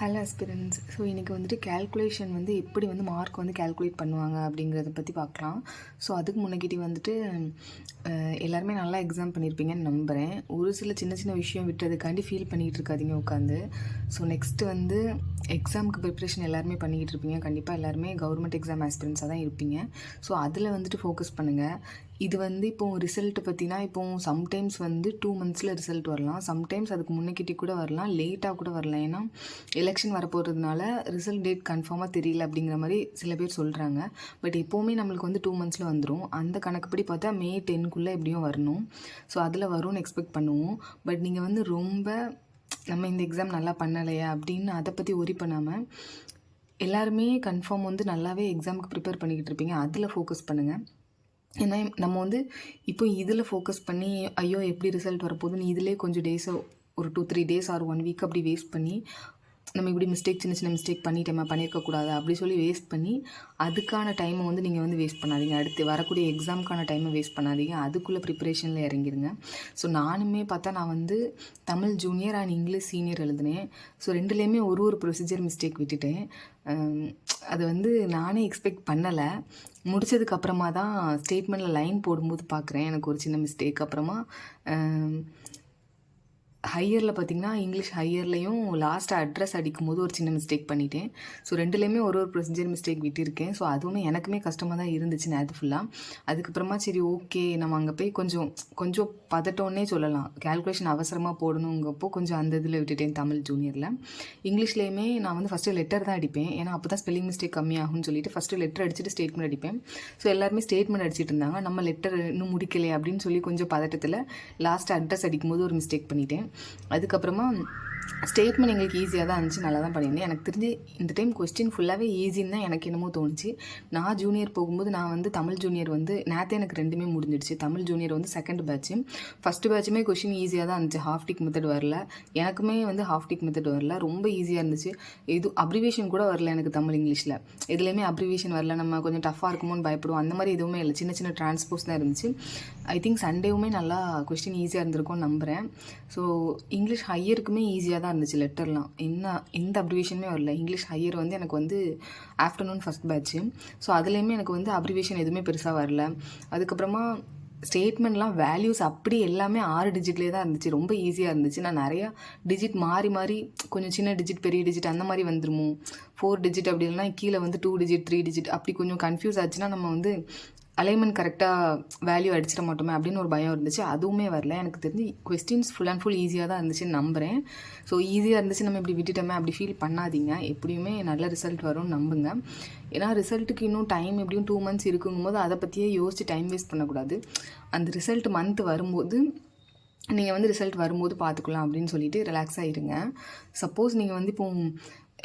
Hello aspirants. So இன்றைக்கி வந்துட்டு calculation வந்து எப்படி வந்து மார்க் வந்து கேல்குலேட் பண்ணுவாங்க அப்படிங்கிறத பற்றி பார்க்கலாம். ஸோ அதுக்கு முன்னாடி வந்துட்டு எல்லாருமே நல்லா எக்ஸாம் பண்ணியிருப்பீங்கன்னு நம்புகிறேன். ஒரு சில சின்ன சின்ன விஷயம் விட்டுறதுக்காண்டி ஃபீல் பண்ணிகிட்டு இருக்காதீங்க உட்காந்து. ஸோ நெக்ஸ்ட்டு வந்து எக்ஸாமுக்கு ப்ரிப்ரேஷன் எல்லாருமே பண்ணிக்கிட்டு இருப்பீங்க. கண்டிப்பாக எல்லாருமே கவர்மெண்ட் எக்ஸாம் ஆஸ்பிரன்ஸாக தான் இருப்பீங்க. ஸோ அதில் வந்துட்டு ஃபோக்கஸ் பண்ணுங்கள். இது வந்து இப்போது ரிசல்ட்டு பற்றினா இப்போது சம்டைம்ஸ் வந்து 2 மந்த்ஸில் ரிசல்ட் வரலாம். சம்டைம்ஸ் அதுக்கு முன்னக்கிட்டி கூட வரலாம், லேட்டாக கூட வரலாம். ஏன்னா எலெக்ஷன் வரப்போகிறதுனால ரிசல்ட் டேட் கன்ஃபார்மாக தெரியல அப்படிங்கிற மாதிரி சில பேர் சொல்கிறாங்க. பட் எப்போவுமே நம்மளுக்கு வந்து 2 மந்த்ஸில் வந்துடும். அந்த கணக்குப்படி பார்த்தா மே 10க்குள்ளே எப்படியும் வரணும். ஸோ அதில் வரும்னு எக்ஸ்பெக்ட் பண்ணுவோம். பட் நீங்கள் வந்து ரொம்ப நம்ம இந்த எக்ஸாம் நல்லா பண்ணலையா அப்படின்னு அதை பற்றி ஒரி பண்ணாமல் எல்லாருமே கன்ஃபார்ம் வந்து நல்லாவே எக்ஸாமுக்கு ப்ரிப்பேர் பண்ணிக்கிட்டு இருப்பீங்க. அதில் ஃபோக்கஸ் பண்ணுங்கள். ஏன்னா நம்ம வந்து இப்போ இதில் ஃபோக்கஸ் பண்ணி ஐயோ எப்படி ரிசல்ட் வரப்போகுதுன்னு இதிலே கொஞ்சம் டேஸை ஒரு 2-3 டேஸ் ஆர் 1 வீக் அப்படி வேஸ்ட் பண்ணி நம்ம இப்படி சின்ன சின்ன மிஸ்டேக் பண்ணியிருக்கக்கூடாது அப்படி சொல்லி வேஸ்ட் பண்ணி அதுக்கான டைமை வந்து நீங்கள் வந்து வேஸ்ட் பண்ணாதீங்க. அடுத்து வரக்கூடிய எக்ஸாமுக்கான டைமை வேஸ்ட் பண்ணாதீங்க. அதுக்குள்ளே ப்ரிப்பரேஷனில் இறங்கிடுங்க. ஸோ நானுமே பார்த்தா நான் வந்து Tamil junior and English senior எழுதினேன். ஸோ ரெண்டுலேயுமே ஒரு ப்ரொசீஜர் மிஸ்டேக் விட்டுட்டேன். அது வந்து நானே எக்ஸ்பெக்ட் பண்ணலை. முடித்ததுக்கப்புறமா தான் ஸ்டேட்மெண்ட்டில் லைன் போடும்போது பார்க்குறேன் எனக்கு ஒரு சின்ன மிஸ்டேக். அப்புறமா ஹையரில் பார்த்திங்கன்னா இங்கிலீஷ் ஹையர்லேயும் லாஸ்ட்டாக அட்ரஸ் அடிக்கும்போது ஒரு சின்ன மிஸ்டேக் பண்ணிட்டேன். ஸோ ரெண்டுலேயுமே ஒரு ப்ரொசீஜர் மிஸ்டேக் விட்டிருக்கேன். ஸோ அதுவுமே எனக்குமே கஷ்டமாக தான் இருந்துச்சு நேற்று ஃபுல்லாக. அதுக்கப்புறமா சரி ஓகே நம்ம அங்கே போய் கொஞ்சம் பதட்டோன்னே சொல்லலாம். கேல்குலேஷன் அவசரமாக போடணுங்கப்போ கொஞ்சம் அந்த இதில் விட்டுட்டேன் தமிழ் ஜூனியரில். இங்கிலீஷ்லேயுமே நான் வந்து ஃபஸ்ட்டு லெட்டர் தான் அடிப்பேன். ஏன்னா அப்போ தான் ஸ்பெல்லிங் மிஸ்டேக் கம்மியாகும்னு சொல்லிட்டு ஃபஸ்ட்டு லெட்டர் அடிச்சுட்டு ஸ்டேட்மெண்ட் அடிப்பேன். ஸோ எல்லாருமே ஸ்டேட்மெண்ட் அடிச்சிட்டு இருந்தாங்க. நம்ம லெட்டர் இன்னும் முடிக்கலையே அப்படின்னு சொல்லி கொஞ்சம் பதட்டத்தில் லாஸ்ட்டு அட்ரஸ் அடிக்கும்போது ஒரு மிஸ்டேக் பண்ணிட்டேன். அதுக்கப்புறமா ஸ்டேட்மெண்ட் எங்களுக்கு ஈஸியாக தான் இருந்துச்சு, நல்லா தான் பண்ணியிருந்தேன். எனக்கு தெரிஞ்சு இந்த டைம் கொஸ்டின் ஃபுல்லாகவே ஈஸின்னு தான் எனக்கு என்னமோ தோணுச்சு. நான் ஜூனியர் போகும்போது நான் வந்து தமிழ் ஜூனியர் வந்து நேற்றே எனக்கு 2மே முடிஞ்சிடுச்சு. தமிழ் ஜூனியர் வந்து செகண்ட் பேட்ச்சு. ஃபஸ்ட்டு பேட்சுமே கொஸ்டின் ஈஸியாக தான் இருந்துச்சு. ஹாஃப் டிக் மெத்தட் வரல. எனக்குமே வந்து ஹாஃப் டிக் மெத்தட் வரல. ரொம்ப ஈஸியாக இருந்துச்சு. இது அப்ரிவேஷன் கூட வரல எனக்கு தமிழ் இங்கிலீஷில். எதுலேயுமே அப்ரிவேஷன் வரல. நம்ம கொஞ்சம் டஃப்பாக இருக்குமோன்னு பயப்படுவோம். அந்த மாதிரி எதுவுமே இல்லை. சின்ன சின்ன டிரான்ஸ்போஸ் தான் இருந்துச்சு. ஐ திங்க் சண்டேவுமே நல்லா கொஸ்டின் ஈஸியாக இருந்திருக்கும்னு நம்புகிறேன். ஸோ இங்கிலீஷ் ஹையருக்குமே ஈஸியாக தான் இருந்துச்சு. லெட்டர்லாம் எந்த அப்ரிவேஷனுமே வரல. இங்கிலீஷ் ஹையர் வந்து எனக்கு வந்து ஆஃப்டர்நூன் ஃபஸ்ட் பேட்ச்சு. ஸோ அதுலேயுமே எனக்கு வந்து அப்ரிவேஷன் எதுவுமே பெருசாக வரல. அதுக்கப்புறமா ஸ்டேட்மெண்ட்லாம் வேல்யூஸ் அப்படி எல்லாமே 6 டிஜிட்லேயே தான் இருந்துச்சு. ரொம்ப ஈஸியாக இருந்துச்சு. நான் நிறையா டிஜிட் மாறி கொஞ்சம் சின்ன டிஜிட் பெரிய டிஜிட் அந்த மாதிரி வந்துருமோ, 4 டிஜிட் அப்படி இல்லைனா கீழே வந்து 2 டிஜிட் 3 டிஜிட் அப்படி கொஞ்சம் கன்ஃபியூஸ் ஆச்சுன்னா நம்ம வந்து அலைன்மெண்ட் கரெக்டாக வேல்யூ அடிச்சிட மாட்டோமே அப்படின்னு ஒரு பயம் இருந்துச்சு. அதுவுமே வரல. எனக்கு தெரிஞ்சு கொஸ்டின்ஸ் ஃபுல் அண்ட் ஃபுல் ஈஸியாக தான் இருந்துச்சுன்னு நம்புகிறேன். ஸோ ஈஸியாக இருந்துச்சு நம்ம இப்படி விட்டுட்டோமே அப்படி ஃபீல் பண்ணாதீங்க. எப்படியுமே நல்ல ரிசல்ட் வரும்னு நம்புங்க. ஏன்னா ரிசல்ட்டுக்கு இன்னும் டைம் எப்படியும் 2 மந்த்ஸ் இருக்குங்கும்போது அதை பற்றியே யோசிச்சு டைம் வேஸ்ட் பண்ணக்கூடாது. அந்த ரிசல்ட் மந்த் வரும்போது நீங்கள் வந்து ரிசல்ட் வரும்போது பார்த்துக்கலாம் அப்படின்னு சொல்லிட்டு ரிலாக்ஸாக இருங்க. சப்போஸ் நீங்கள் வந்து இப்போது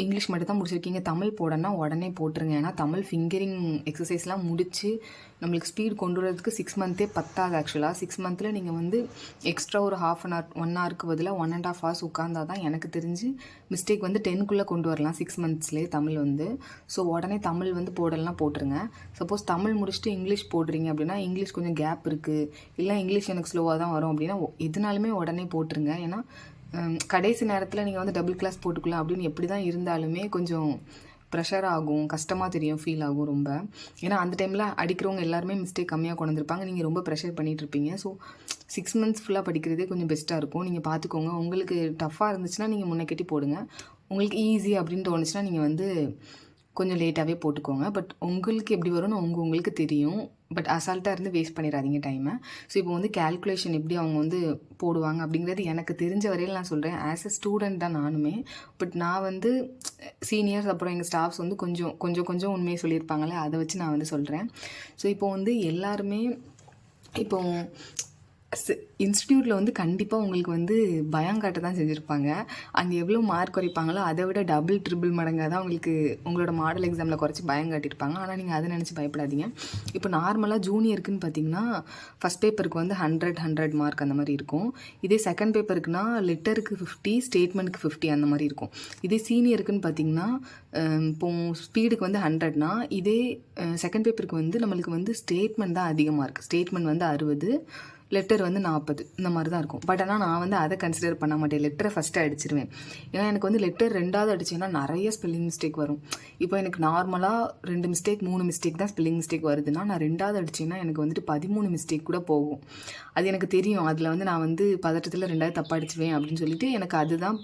இங்கிலீஷ் மட்டும் தான் முடிச்சிருக்கீங்க, தமிழ் போடனா உடனே போட்டுருங்க. ஏன்னா தமிழ் ஃபிங்கரிங் எக்ஸசைஸ்லாம் முடித்து நம்மளுக்கு ஸ்பீட் கொண்டு வரதுக்கு 6 மந்த்தே பத்தாது. ஆக்சுவலாக 6 மந்த்தில் நீங்கள் வந்து எக்ஸ்ட்ரா ஒரு ½ hour 1 ஹவருக்கு பதிலாக 1.5 hours உட்காந்தா தான் எனக்கு தெரிஞ்சு மிஸ்டேக் வந்து 10க்குள்ளே கொண்டு வரலாம் 6 மந்த்ஸ்லேயே தமிழ் வந்து. ஸோ உடனே தமிழ் வந்து போடலாம் போட்டுருங்க. சப்போஸ் தமிழ் முடிச்சுட்டு இங்கிலீஷ் போடுறீங்க அப்படின்னா இங்கிலீஷ் கொஞ்சம் கேப் இருக்குது, இல்லை இங்கிலீஷ் எனக்கு ஸ்லோவாக தான் வரும் அப்படின்னா எதுனாலுமே உடனே போட்டுருங்க. ஏன்னா கடைசி நேரத்தில் நீங்கள் வந்து டபுள் கிளாஸ் போட்டுக்கலாம் அப்படின்னு எப்படி தான் இருந்தாலுமே கொஞ்சம் ப்ரெஷர் ஆகும், கஷ்டமாக தெரியும், ஃபீல் ஆகும் ரொம்ப. ஏன்னா அந்த டைமில் அடிக்கிறவங்க எல்லாருமே மிஸ்டேக் கம்மியாக கொண்டு வந்திருப்பாங்க. நீங்கள் ரொம்ப ப்ரெஷர் பண்ணிகிட்ருப்பீங்க. ஸோ 6 மந்த்ஸ் ஃபுல்லாக படிக்கிறதே கொஞ்சம் பெஸ்ட்டாக இருக்கும். நீங்கள் பார்த்துக்கோங்க. உங்களுக்கு டஃப்பாக இருந்துச்சுன்னா நீங்கள் முன்னக்கட்டி போடுங்க. உங்களுக்கு ஈஸி அப்படின்னு தோணுச்சுன்னா நீங்கள் வந்து கொஞ்சம் லேட்டாகவே போட்டுக்கோங்க. பட் உங்களுக்கு எப்படி வரும்னு உங்களுக்கு தெரியும். பட் அசால்ட்டாக இருந்து வேஸ்ட் பண்ணிடாதீங்க டைமை. ஸோ இப்போ வந்து கேல்குலேஷன் எப்படி அவங்க வந்து போடுவாங்க அப்படிங்கிறது எனக்கு தெரிஞ்ச வரையில் நான் சொல்கிறேன். ஆஸ் அ ஸ்டூடெண்ட் தான் நானுமே. பட் நான் வந்து சீனியர்ஸ் அப்புறம் எங்கள் ஸ்டாஃப்ஸ் வந்து கொஞ்சம் உண்மையை சொல்லியிருப்பாங்களே, அதை வச்சு நான் வந்து சொல்கிறேன். ஸோ இப்போ வந்து எல்லாருமே இப்போ இன்ஸ்டியூட்டில் வந்து கண்டிப்பாக உங்களுக்கு வந்து பயங்காட்ட தான் செஞ்சுருப்பாங்க. அங்கே எவ்வளோ மார்க் குறைப்பாங்களோ அதை விட டபுள் ட்ரிபிள் மடங்காக தான் உங்களுக்கு உங்களோட மாடல் எக்ஸாமில் குறைச்சி பயங்காட்டியிருப்பாங்க. ஆனால் நீங்கள் அதை நினச்சி பயப்படாதீங்க. இப்போ நார்மலாக ஜூனியருக்குன்னு பார்த்தீங்கன்னா ஃபஸ்ட் பேப்பருக்கு வந்து 100 மார்க் அந்த மாதிரி இருக்கும். இதே செகண்ட் பேப்பருக்குனா லெட்டருக்கு 50, ஸ்டேட்மெண்ட்டுக்கு 50 அந்த மாதிரி இருக்கும். இதே சீனியருக்குன்னு பார்த்தீங்கன்னா இப்போ ஸ்பீடுக்கு வந்து 100னா இதே செகண்ட் பேப்பருக்கு வந்து நம்மளுக்கு வந்து ஸ்டேட்மெண்ட் தான் அதிகமாக இருக்குது. ஸ்டேட்மெண்ட் வந்து 60, லெட்டர் வந்து 40 இந்த மாதிரி தான் இருக்கும். பட் ஆனால் நான் வந்து அதை கன்சிடர் பண்ண மாட்டேன். லெட்டரை ஃபஸ்ட்டு அடிச்சிருவேன். ஏன்னா எனக்கு வந்து லெட்டர் 2வது அடிச்சேன்னா நிறைய ஸ்பெல்லிங் மிஸ்டேக் வரும். இப்போ எனக்கு நார்மலாக 2 மிஸ்டேக் 3 மிஸ்டேக் தான் ஸ்பெல்லிங் மிஸ்டேக் வருதுன்னா, நான் 2வது அடிச்சேன்னா எனக்கு வந்துட்டு 13 மிஸ்டேக் கூட போகும். அது எனக்கு தெரியும். அதில் வந்து நான் வந்து பதட்டத்தில் 2வது தப்பாக அடிச்சுவேன் அப்படின்னு சொல்லிட்டு எனக்கு அதுதான்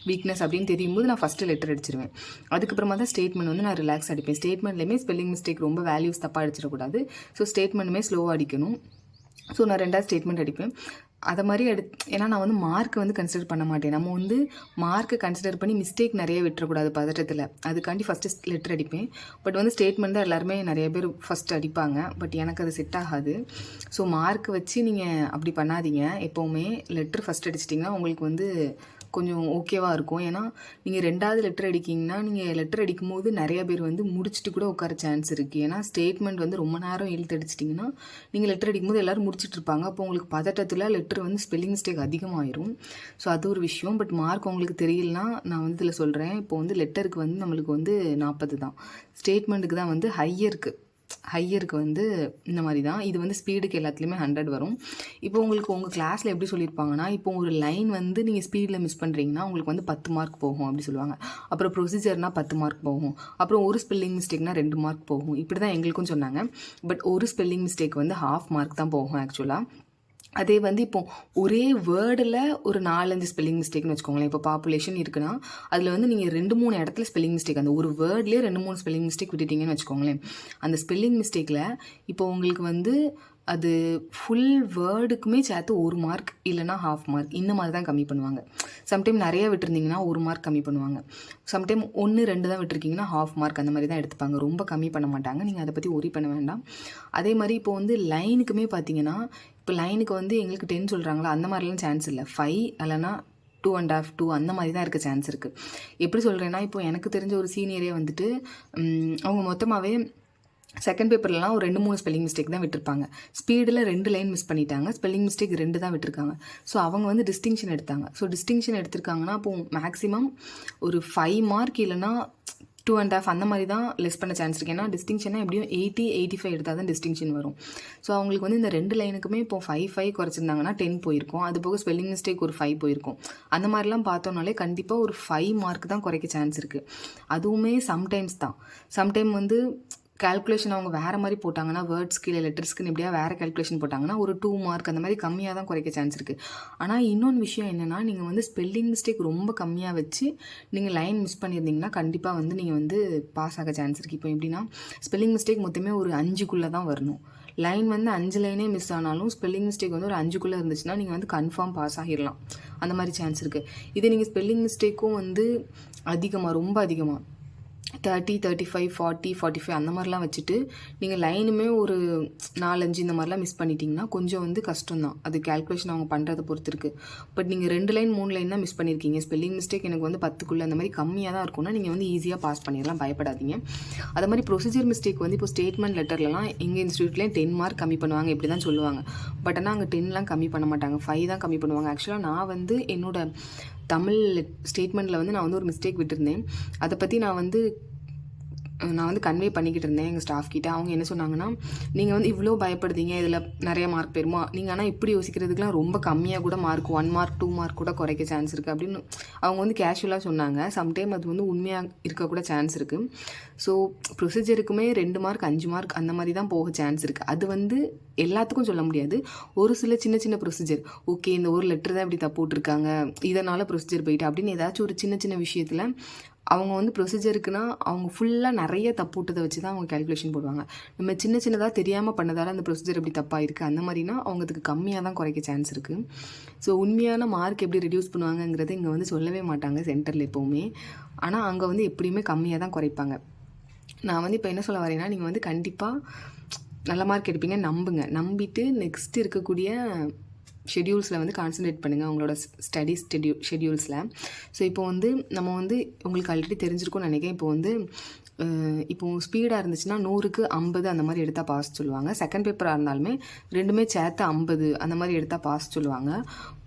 வீக்னஸ் அப்படின்னு தெரியும் போது நான் ஃபஸ்ட்டு லெட்டர் அடிச்சிருவேன். அதுக்கப்புறமா தான் ஸ்டேட்மெண்ட் வந்து நான் ரிலாக்ஸ் அடிப்பேன். ஸ்டேட்மெண்ட்லேயுமே ஸ்பெல்லிங் மிஸ்டேக் ரொம்ப வேல்யூஸ் தப்பாக அடிச்சிடக்கூடாது. ஸோ ஸ்டேட்மெண்ட்டுமே ஸ்லோவாக அடிக்கணும். ஸோ நான் 2வது ஸ்டேட்மெண்ட் அடிப்பேன். அதை மாதிரி ஏன்னா நான் வந்து மார்க் வந்து கன்சிடர் பண்ண மாட்டேன். நம்ம வந்து மார்க்கை கன்சிடர் பண்ணி மிஸ்டேக் நிறைய விட்டுறக்கூடாது பதட்டத்தில். அதுக்காண்டி ஃபஸ்ட்டு லெட்டர் அடிப்பேன். பட் வந்து ஸ்டேட்மெண்ட் தான் எல்லாருமே நிறைய பேர் ஃபஸ்ட்டு அடிப்பாங்க. பட் எனக்கு அது செட் ஆகாது. ஸோ மார்க் வச்சு நீங்கள் அப்படி பண்ணாதீங்க. எப்போவுமே லெட்டர் ஃபஸ்ட் அடிச்சிட்டிங்கன்னா உங்களுக்கு வந்து கொஞ்சம் ஓகேவாக இருக்கும். ஏன்னா நீங்கள் 2வது லெட்டர் அடிக்கிங்கன்னா நீங்கள் லெட்டர் அடிக்கும்போது நிறைய பேர் வந்து முடிச்சுட்டு கூட உட்கார சான்ஸ் இருக்குது. ஏன்னா ஸ்டேட்மெண்ட் வந்து ரொம்ப நேரம் இழுத்து அடிச்சிட்டிங்கன்னா நீங்கள் லெட்டர் அடிக்கும்போது எல்லோரும் முடிச்சுட்டு இருப்பாங்க. அப்போ உங்களுக்கு பதட்டத்தில் லெட்டர் வந்து ஸ்பெல்லிங் மிஸ்டேக் அதிகமாகிடும். ஸோ அது ஒரு விஷயம். பட் மார்க் உங்களுக்கு தெரியலனா நான் வந்து இதில் சொல்கிறேன். இப்போ வந்து லெட்டருக்கு வந்து நம்மளுக்கு வந்து 40 தான். ஸ்டேட்மெண்ட்டுக்கு தான் வந்து ஹையருக்கு வந்து இந்த மாதிரி தான். இது வந்து ஸ்பீடுக்கு எல்லாத்துலேயுமே 100 வரும். இப்போ உங்களுக்கு உங்கள் கிளாஸில் எப்படி சொல்லியிருப்பாங்கன்னா, இப்போ ஒரு லைன் வந்து நீங்கள் ஸ்பீடில் மிஸ் பண்ணுறீங்கன்னா உங்களுக்கு வந்து 10 மார்க் போகும் அப்படி சொல்லுவாங்க. அப்புறம் ப்ரொசீஜர்னால் 10 மார்க் போகும். அப்புறம் ஒரு ஸ்பெல்லிங் மிஸ்டேக்னா 2 மார்க் போகும். இப்படி தான் எங்களுக்கும் சொன்னாங்க. பட் ஒரு ஸ்பெல்லிங் மிஸ்டேக் வந்து 1/2 மார்க் தான் போகும் ஆக்சுவலாக. அதே வந்து இப்போ ஒரே வேர்டில் ஒரு 4-5 ஸ்பெல்லிங் மிஸ்டேக்னு வச்சுக்கோங்களேன். இப்போ பாப்புலேஷன் இருக்குன்னா அதில் வந்து நீங்கள் 2-3 இடத்துல ஸ்பெல்லிங் மிஸ்டேக், அந்த ஒரு வேர்ட்லேயே 2-3 ஸ்பெல்லிங் மிஸ்டேக் விட்டுட்டீங்கன்னு வச்சுக்கோங்களேன். அந்த ஸ்பெல்லிங் மிஸ்டேக்கில் இப்போ உங்களுக்கு வந்து அது ஃபுல் வேர்டுக்குமே சேர்த்து 1 மார்க் இல்லைனா 1/2 மார்க் இந்த மாதிரி தான் கம்மி பண்ணுவாங்க. சம்டைம் நிறைய விட்டுருந்தீங்கன்னா 1 மார்க் கம்மி பண்ணுவாங்க. சம்டைம் 1-2 தான் விட்டுருக்கீங்கன்னா 1/2 மார்க் அந்த மாதிரி தான் எடுத்துப்பாங்க. ரொம்ப கம்மி பண்ண மாட்டாங்க. நீங்கள் அதை பற்றி ஒரி பண்ண வேண்டாம். அதே மாதிரி இப்போ வந்து லைனுக்குமே பார்த்தீங்கன்னா, இப்போ லைனுக்கு வந்து எங்களுக்கு 10 சொல்கிறாங்களா, அந்த மாதிரிலாம் சான்ஸ் இல்லை. 5 இல்லைனா 2.5 2 அந்த மாதிரி தான் இருக்க சான்ஸ் இருக்குது. எப்படி சொல்கிறேன்னா, இப்போ எனக்கு தெரிஞ்ச ஒரு சீனியரே வந்துட்டு அவங்க மொத்தமாகவே செகண்ட் பேப்பர்லாம் ஒரு 2-3 ஸ்பெல்லிங் மிஸ்டேக் தான் விட்டுருப்பாங்க. ஸ்பீடில் 2 லைன் மிஸ் பண்ணிட்டாங்க. ஸ்பெல்லிங் மிஸ்டேக் 2 தான் விட்டுருக்காங்க. ஸோ அவங்க வந்து டிஸ்டிங்ஷன் எடுத்தாங்க. ஸோ டிஸ்டிங்ஷன் எடுத்திருக்காங்கன்னா அப்போ மேக்ஸிமம் ஒரு 5 மார்க் இல்லைனா 2.5 அந்த மாதிரி தான் லெஸ் பண்ண சான்ஸ் இருக்குது. ஏன்னா டிஸ்டிங்ஷனாக எப்படியும் 80-85 எடுத்தால் தான் டிஸ்டிங்ஷன் வரும். ஸோ அவங்களுக்கு வந்து இந்த 2 லைனுக்குமே இப்போ 5 குறைச்சிருந்தாங்கன்னா 10 போயிருக்கும். அது போக ஸ்பெல்லிங் மிஸ்டேக் ஒரு 5 போயிருக்கும். அந்த மாதிரிலாம் பார்த்தோம்னாலே கண்டிப்பாக ஒரு 5 மார்க் தான் குறைக்க சான்ஸ் இருக்குது. அதுவுமே சம்டைம்ஸ் தான். சம்டைம் வந்து கால்குலேஷன் அவங்க வேறு மாதிரி போட்டாங்கன்னா, வேர்ட்ஸ்க்கு இல்லை லெட்டர்ஸ்க்குன்னு எப்படியா வேறு கால்குலேஷன் போட்டாங்கன்னா ஒரு 2 மார்க் அந்த மாதிரி கம்மியாக தான் குறைக்க சான்ஸ் இருக்குது. ஆனால் இன்னொன்று விஷயம் என்னென்னா, நீங்கள் வந்து ஸ்பெல்லிங் மிஸ்டேக் ரொம்ப கம்மியாக வச்சு நீங்கள் லைன் மிஸ் பண்ணியிருந்தீங்கன்னா கண்டிப்பாக வந்து நீங்கள் வந்து பாஸ் ஆக சான்ஸ் இருக்குது. இப்போ எப்படின்னா ஸ்பெல்லிங் மிஸ்டேக் மொத்தமே ஒரு 5க்குள்ளே தான் வரணும். லைன் வந்து 5 லைனே மிஸ் ஆனாலும் ஸ்பெல்லிங் மிஸ்டேக் வந்து ஒரு 5க்குள்ளே இருந்துச்சுன்னா நீங்கள் வந்து கன்ஃபார்ம் பாஸ் ஆகிடலாம். அந்த மாதிரி சான்ஸ் இருக்குது. இதே நீங்கள் ஸ்பெல்லிங் மிஸ்டேக்கும் வந்து ரொம்ப அதிகமாக 30, 35, 40, 45 அந்த மாதிரிலாம் வச்சுட்டு நீங்கள் லைனுமே ஒரு 4-5 இந்த மாதிரிலாம் மிஸ் பண்ணிட்டீங்கன்னா கொஞ்சம் வந்து கஷ்டம் தான். அது கால்குலேஷன் அவங்க பண்ணுறதை பொறுத்து இருக்குது. பட் நீங்கள் 2 லைன் 3 லைன் தான் மிஸ் பண்ணியிருக்கீங்க. ஸ்பெல்லிங் மிஸ்டேக் எனக்கு வந்து 10க்குள்ளே அந்த மாதிரி கம்மியாக தான் இருக்கும்னா நீங்கள் வந்து ஈஸியாக பாஸ் பண்ணிடலாம், பயப்படாதீங்க. அதே மாதிரி ப்ரொசீஜர் மிஸ்டேக் வந்து இப்போ ஸ்டேட்மெண்ட் லெட்டர்லாம் எங்கள் இன்ஸ்டியூட்லேயும் 10 மார்க் கம்மி பண்ணுவாங்க இப்படி தான் சொல்லுவாங்க. பட் ஆனால் அங்கே 10லாம் கம்மி பண்ண மாட்டாங்க, 5 தான் கம்மி பண்ணுவாங்க. ஆக்சுவலாக நான் வந்து என்னோட தமிழ் ஸ்டேட்மெண்ட்டில் வந்து நான் வந்து ஒரு மிஸ்டேக் விட்டுருந்தேன். அதை பற்றி நான் வந்து கன்வே பண்ணிக்கிட்டு இருந்தேன் எங்கள் ஸ்டாஃப் கிட்ட. அவங்க என்ன சொன்னாங்கன்னா, நீங்கள் வந்து இவ்வளோ பயப்படுறீங்க, இதில் நிறைய மார்க் போயிருமா, நீங்கள் ஆனால் இப்படி யோசிக்கிறதுக்குலாம் ரொம்ப கம்மியாக கூட மார்க் 1 மார்க் 2 மார்க் கூட குறைக்க சான்ஸ் இருக்குது அப்படின்னு அவங்க வந்து கேஷுவலாக சொன்னாங்க. சம்டைம் அது வந்து உண்மையாக இருக்கக்கூட சான்ஸ் இருக்குது. ஸோ ப்ரொசீஜருக்குமே 2 மார்க் 5 மார்க் அந்த மாதிரி தான் போக சான்ஸ் இருக்குது. அது வந்து எல்லாத்துக்கும் சொல்ல முடியாது. ஒரு சில சின்ன சின்ன ப்ரொசீஜர், ஓகே இந்த ஒரு லெட்டர் தான் இப்படி தப்பு போட்டிருக்காங்க, இதனால் ப்ரொசீஜர் போயிட்டு அப்படின்னு ஏதாச்சும் ஒரு சின்ன சின்ன விஷயத்தில் அவங்க வந்து ப்ரொசீஜருக்குன்னா அவங்க ஃபுல்லாக நிறைய தப்பு விட்டதை வச்சு தான் அவங்க கால்குலேஷன் போடுவாங்க. நம்ம சின்ன சின்னதாக தெரியாமல் பண்ணதால் அந்த ப்ரொசீஜர் எப்படி தப்பாக இருக்குது அந்த மாதிரினா அவங்களுக்கு கம்மியாக தான் குறைக்க சான்ஸ் இருக்குது. ஸோ உண்மையான மார்க் எப்படி ரெடியூஸ் பண்ணுவாங்கங்கிறது இங்கே வந்து சொல்லவே மாட்டாங்க சென்டரில் எப்போவுமே. ஆனால் அங்கே வந்து எப்படியுமே கம்மியாக தான் குறைப்பாங்க. நான் வந்து இப்போ என்ன சொல்ல வரேன்னா, நீங்கள் வந்து கண்டிப்பாக நல்ல மார்க் எடுப்பீங்க நம்புங்க. நம்பிட்டு நெக்ஸ்ட் இருக்கக்கூடிய ஷெட்யூல்ஸில் வந்து கான்சன்ட்ரேட் பண்ணுங்கள், உங்களோட ஸ்டடி ஷெட்யூல்ஸில். ஸோ இப்போ வந்து நம்ம வந்து உங்களுக்கு ஆல்ரெடி தெரிஞ்சிருக்கும்னு நினைக்கிறேன். இப்போ வந்து இப்போது ஸ்பீடாக இருந்துச்சுன்னா 100க்கு 50 அந்த மாதிரி எடுத்தால் பாஸ் சொல்லுவாங்க. செகண்ட் பேப்பராக இருந்தாலுமே ரெண்டுமே சேர்த்து 50 அந்த மாதிரி எடுத்தால் பாஸ் சொல்லுவாங்க.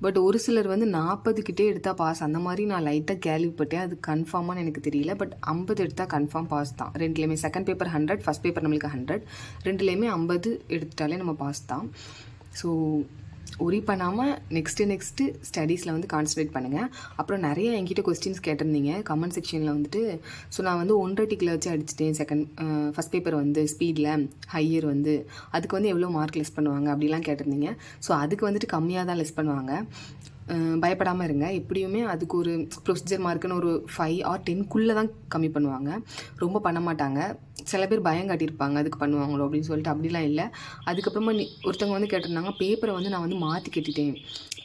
பட் ஒரு சிலர் வந்து 40 கிட்டே எடுத்தால் பாஸ் அந்த மாதிரி நான் லைட்டாக கேள்விப்பட்டேன். அது கன்ஃபார்மாக எனக்கு தெரியல. பட் 50 எடுத்தால் கன்ஃபார்ம் பாஸ் தான். ரெண்டுலேயுமே செகண்ட் பேப்பர் 100, ஃபஸ்ட் பேப்பர் நம்மளுக்கு 100, ரெண்டுலேயுமே 50 எடுத்துட்டாலே நம்ம பாஸ் தான். ஸோ ஒரி பண்ணாமல் நெக்ஸ்ட்டு ஸ்டடீஸில் வந்து கான்சன்ட்ரேட் பண்ணுங்கள். அப்புறம் நிறைய என்கிட்ட கொஸ்டின்ஸ் கேட்டிருந்தீங்க கமெண்ட் செக்ஷனில் வந்துட்டு. ஸோ நான் வந்து 1.5 டிக்கில் வச்சு அடிச்சிட்டேன். ஃபஸ்ட் பேப்பர் வந்து ஸ்பீடில் ஹையர் வந்து அதுக்கு வந்து எவ்வளோ மார்க் லெஸ் பண்ணுவாங்க அப்படிலாம் கேட்டிருந்தீங்க. ஸோ அதுக்கு வந்துட்டு கம்மியாக தான் லெஸ் பண்ணுவாங்க. பயப்படாமல் இருங்க. எப்படியுமே அதுக்கு ஒரு ப்ரொசீஜர் மார்க்குன்னு ஒரு 5 or 10க்குள்ளே தான் கம்மி பண்ணுவாங்க. ரொம்ப பண்ண மாட்டாங்க. சில பேர் பயம் காட்டியிருப்பாங்க அதுக்கு பண்ணுவாங்களோ அப்படின்னு சொல்லிட்டு. அப்படிலாம் இல்லை. அதுக்கப்புறமா ஒருத்தவங்க வந்து கேட்டிருந்தாங்க, பேப்பரை வந்து நான் வந்து மாற்றி கட்டிட்டேன்,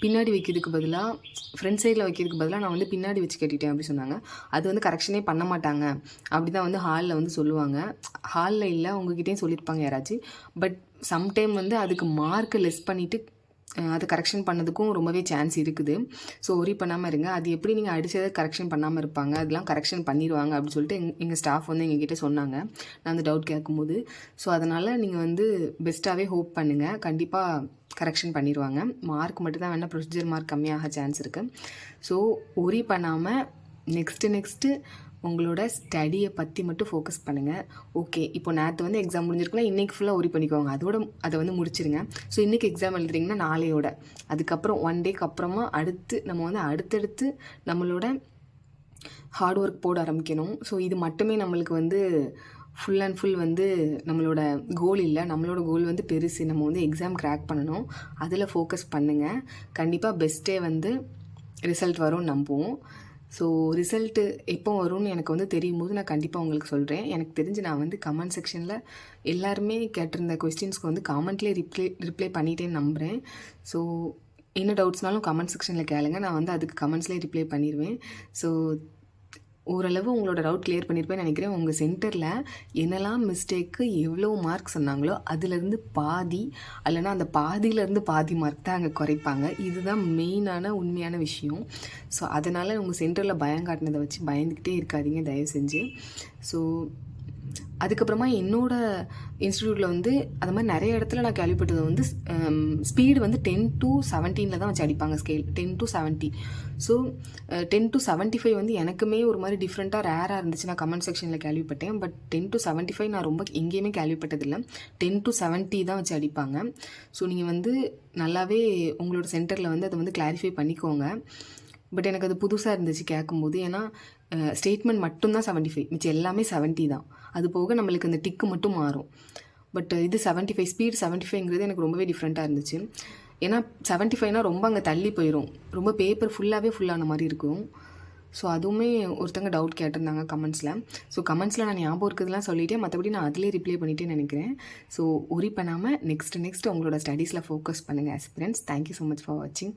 பின்னாடி வைக்கிறதுக்கு பதிலாக ஃப்ரண்ட் சைடில் வைக்கிறதுக்கு பதிலாக நான் வந்து பின்னாடி வச்சு கட்டிட்டேன் அப்படி சொன்னாங்க. அது வந்து கரெக்ஷனே பண்ண மாட்டாங்க. அப்படி தான் வந்து ஹாலில் வந்து சொல்லுவாங்க. ஹாலில் இல்லை, உங்ககிட்டேயும் சொல்லியிருப்பாங்க யாராச்சும். பட் சம்டைம் வந்து அதுக்கு மார்க்கை லெஸ் பண்ணிவிட்டு அதை கரெக்ஷன் பண்ணதுக்கும் ரொம்பவே சான்ஸ் இருக்குது. ஸோ ஒரி பண்ணாமல் இருங்க. அது எப்படி நீங்கள் அடித்ததை கரெக்ஷன் பண்ணாமல் இருப்பாங்க, அதெல்லாம் கரெக்ஷன் பண்ணிடுவாங்க அப்படின்னு சொல்லிட்டு எங்கள் ஸ்டாஃப் வந்து எங்ககிட்ட சொன்னாங்க நான் அந்த டவுட் கேட்கும்போது. ஸோ அதனால் நீங்கள் வந்து பெஸ்ட்டாகவே ஹோப் பண்ணுங்கள். கண்டிப்பாக கரெக்ஷன் பண்ணிடுவாங்க. மார்க் மட்டும் தான் வேணால் ப்ரொசீஜர் மார்க் கம்மியாக சான்ஸ் இருக்குது. ஸோ ஒரி பண்ணாமல் நெக்ஸ்ட்டு உங்களோட ஸ்டடியை பற்றி மட்டும் ஃபோக்கஸ் பண்ணுங்கள். ஓகே, இப்போ நேற்று வந்து எக்ஸாம் முடிஞ்சிருக்குன்னா இன்றைக்கி ஃபுல்லாக ஒரி பண்ணிக்கோங்க. அதை வந்து முடிச்சிருங்க. ஸோ இன்றைக்கி எக்ஸாம் எழுதுறீங்கன்னா நாளையோட அதுக்கப்புறம் 1 டேக்கு அப்புறமா நம்ம வந்து அடுத்தடுத்து நம்மளோட ஹார்ட் ஒர்க் போட ஆரம்பிக்கணும். ஸோ இது மட்டுமே நம்மளுக்கு வந்து ஃபுல் அண்ட் ஃபுல் வந்து நம்மளோட கோல் இல்லை. நம்மளோட கோல் வந்து பெருசு. நம்ம வந்து எக்ஸாம் கிராக் பண்ணணும். அதில் ஃபோக்கஸ் பண்ணுங்கள். கண்டிப்பாக பெஸ்ட்டே வந்து ரிசல்ட் வரும்னு நம்புவோம். ஸோ ரிசல்ட்டு எப்போ வரும்னு எனக்கு வந்து தெரியும் போது நான் கண்டிப்பாக உங்களுக்கு சொல்கிறேன். எனக்கு தெரிஞ்சு நான் வந்து கமெண்ட் செக்ஷனில் எல்லாருமே கேட்டிருந்த கொஸ்டின்ஸ்க்கு வந்து காமெண்ட்லேயே ரிப்ளை பண்ணிட்டேன்னு நம்புகிறேன். ஸோ என்ன டவுட்ஸ்னாலும் கமெண்ட் செக்ஷனில் கேளுங்க. நான் வந்து அதுக்கு கமெண்ட்ஸ்லேயே ரிப்ளை பண்ணிடுவேன். ஸோ ஓரளவு உங்களோட டவுட் கிளியர் பண்ணியிருப்பேன்னு நினைக்கிறேன். உங்கள் சென்டரில் என்னெல்லாம் மிஸ்டேக்கு எவ்வளோ மார்க் சொன்னாங்களோ அதுலேருந்து பாதி அல்லனா அந்த பாதியிலேருந்து பாதி மார்க் தான் அங்கே குறைப்பாங்க. இதுதான் மெயினான உண்மையான விஷயம். ஸோ அதனால் உங்கள் சென்டரில் பயம் காட்டினதை வச்சு பயந்துக்கிட்டே இருக்காதீங்க தயவு செஞ்சு. ஸோ அதுக்கப்புறமா என்னோடய இன்ஸ்டியூட்டில் வந்து அது மாதிரி நிறைய இடத்துல நான் கேள்விப்பட்டது வந்து ஸ்பீடு வந்து 10 to 17 தான் வச்சு அடிப்பாங்க ஸ்கேல். 10 to 70. ஸோ 10 to 75 வந்து எனக்குமே ஒரு மாதிரி டிஃப்ரெண்ட்டாக ரேராக இருந்துச்சு. நான் கமெண்ட் செக்ஷனில் கேள்விப்பட்டேன். பட் 10 to 75 நான் ரொம்ப எங்கேயுமே கேள்விப்பட்டதில்லை. 10 to 70 தான் வச்சு அடிப்பாங்க. ஸோ நீங்கள் வந்து நல்லாவே உங்களோட சென்டரில் வந்து அதை வந்து கிளாரிஃபை பண்ணிக்கோங்க. பட் எனக்கு அது புதுசாக இருந்துச்சு கேட்கும்போது. ஏன்னா ஸ்டேட்மெண்ட் மட்டும்தான் 75, மிச்சம் எல்லாமே 70 தான். அது போக நம்மளுக்கு அந்த டிக்கு மட்டும் மாறும். பட் இது 75 ஸ்பீட் 75ங்கிறது எனக்கு ரொம்பவே டிஃப்ரெண்ட்டாக இருந்துச்சு. ஏன்னா 75னா ரொம்ப அங்கே தள்ளி போயிடும். ரொம்ப பேப்பர் ஃபுல்லான மாதிரி இருக்கும். ஸோ அதுவுமே ஒருத்தங்க டவுட் கேட்டிருந்தாங்க கமெண்ட்ஸில். ஸோ கமெண்ட்ஸில் நான் ஞாபகம் இருக்கிறதுலாம் சொல்லிவிட்டேன். மற்றபடி நான் அதிலே ரிப்ளை பண்ணிட்டேன்னு நினைக்கிறேன். ஸோ ஒரி பண்ணாமல் நெக்ஸ்ட் உங்களோட ஸ்டடீஸில் ஃபோக்கஸ் பண்ணுங்கள் aspirants. Thank you so much for வாட்சிங்.